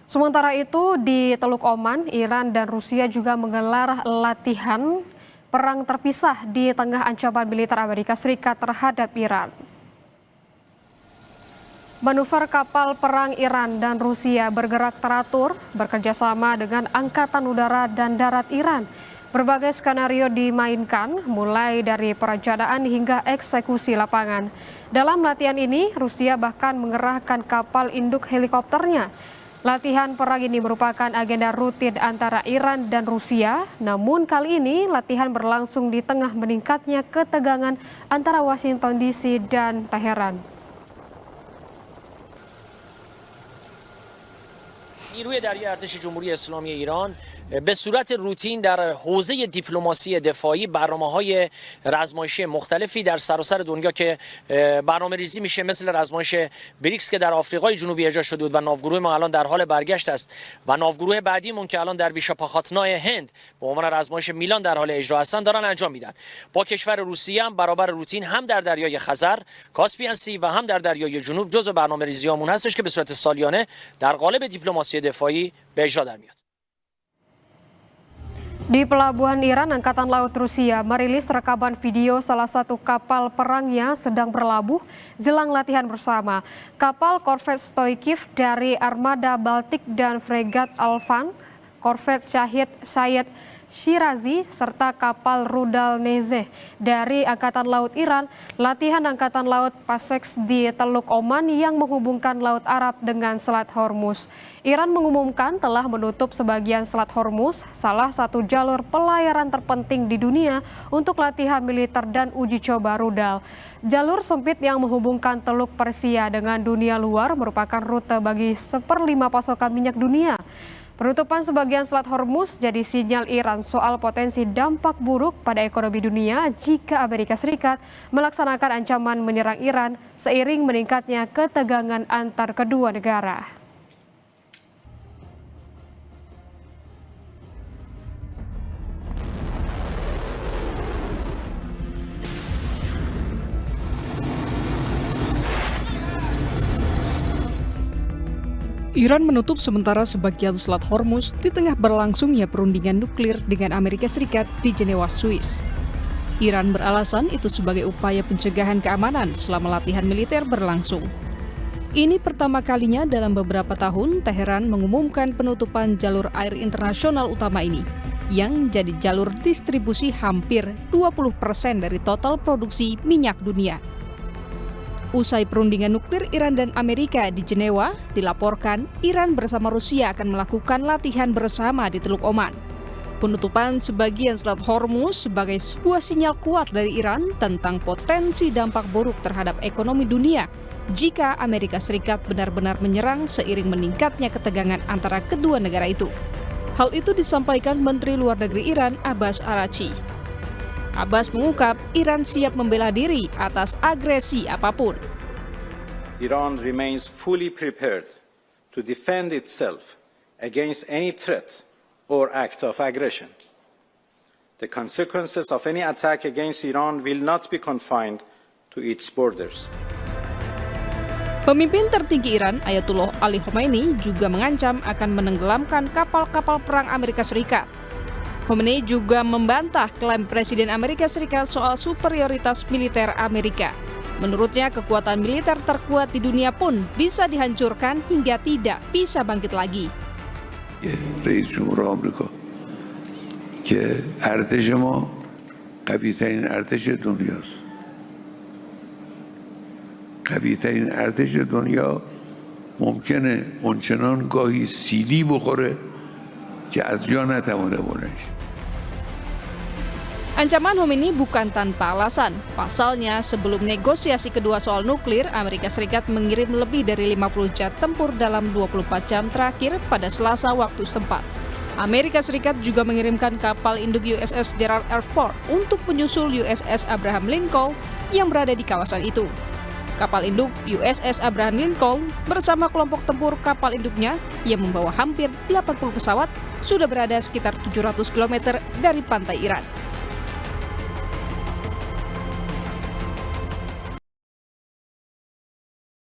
Sementara itu, di Teluk Oman, Iran dan Rusia juga menggelar latihan perang terpisah di tengah ancaman militer Amerika Serikat terhadap Iran. Manuver kapal perang Iran dan Rusia bergerak teratur, bekerjasama dengan Angkatan Udara dan Darat Iran. Berbagai skenario dimainkan, mulai dari perencanaan hingga eksekusi lapangan. Dalam latihan ini, Rusia bahkan mengerahkan kapal induk helikopternya. Latihan perang ini merupakan agenda rutin antara Iran dan Rusia, namun kali ini latihan berlangsung di tengah meningkatnya ketegangan antara Washington DC dan Teheran. نیروی دریایی ارتش جمهوری اسلامی ایران به صورت روتین در حوزه دیپلماسی دفاعی برنامه‌های رزمایشی مختلفی در سراسر دنیا که برنامه‌ریزی میشه، مثل رزمایش بریکس که در آفریقای جنوبی اجرا شده بود و ناوگروه ما الان در حال برگشت است و ناوگروه بعدیمون که الان در ویشاپاخاتنای هند به عنوان رزمایش میلان در حال اجرا هستن دارن انجام میدن. با کشور روسیه هم برابر روتین هم در دریای خزر، کاسپین سی و هم در دریای جنوب جزو برنامه‌ریزیامون هستش که به صورت سالیانه در قالب دیپلماسی دفاعی به اجرا در میاد. Di pelabuhan Iran, Angkatan Laut Rusia merilis rekaman video salah satu kapal perangnya sedang berlabuh jelang latihan bersama. Kapal korvet Stoichkov dari Armada Baltik dan fregat Alvan, korvet Shahid Sayed Shirazi, serta kapal rudal Nezeh dari Angkatan Laut Iran, latihan Angkatan Laut Paseks di Teluk Oman yang menghubungkan Laut Arab dengan Selat Hormuz. Iran mengumumkan telah menutup sebagian Selat Hormuz, salah satu jalur pelayaran terpenting di dunia untuk latihan militer dan uji coba rudal. Jalur sempit yang menghubungkan Teluk Persia dengan dunia luar merupakan rute bagi 1/5 pasokan minyak dunia. Penutupan sebagian Selat Hormuz jadi sinyal Iran soal potensi dampak buruk pada ekonomi dunia jika Amerika Serikat melaksanakan ancaman menyerang Iran seiring meningkatnya ketegangan antar kedua negara. Iran menutup sementara sebagian Selat Hormuz di tengah berlangsungnya perundingan nuklir dengan Amerika Serikat di Jenewa, Swiss. Iran beralasan itu sebagai upaya pencegahan keamanan selama latihan militer berlangsung. Ini pertama kalinya dalam beberapa tahun Teheran mengumumkan penutupan jalur air internasional utama ini, yang jadi jalur distribusi hampir 20% dari total produksi minyak dunia. Usai perundingan nuklir Iran dan Amerika di Jenewa, dilaporkan Iran bersama Rusia akan melakukan latihan bersama di Teluk Oman. Penutupan sebagian Selat Hormuz sebagai sebuah sinyal kuat dari Iran tentang potensi dampak buruk terhadap ekonomi dunia jika Amerika Serikat benar-benar menyerang seiring meningkatnya ketegangan antara kedua negara itu. Hal itu disampaikan Menteri Luar Negeri Iran Abbas Araghchi. Abbas mengungkap Iran siap membela diri atas agresi apapun. Iran remains fully prepared to defend itself against any threat or act of aggression. The consequences of any attack against Iran will not be confined to its borders. Pemimpin tertinggi Iran, Ayatollah Ali Khamenei, juga mengancam akan menenggelamkan kapal-kapal perang Amerika Serikat. Khamenei juga membantah klaim Presiden Amerika Serikat soal superioritas militer Amerika. Menurutnya, kekuatan militer terkuat di dunia pun bisa dihancurkan hingga tidak bisa bangkit lagi. رئیس جمهور آمریکا که ارتش ما قوی‌ترین ارتش دنیاست. قوی‌ترین ارتش دنیا ممکنه اونچنان گاهی سیلی بخوره که از جا نتوانه بلند. Ancaman Khamenei bukan tanpa alasan. Pasalnya, sebelum negosiasi kedua soal nuklir, Amerika Serikat mengirim lebih dari 50 jet tempur dalam 24 jam terakhir pada Selasa waktu setempat. Amerika Serikat juga mengirimkan kapal induk USS Gerald R. Ford untuk menyusul USS Abraham Lincoln yang berada di kawasan itu. Kapal induk USS Abraham Lincoln bersama kelompok tempur kapal induknya yang membawa hampir 80 pesawat sudah berada sekitar 700 km dari pantai Iran.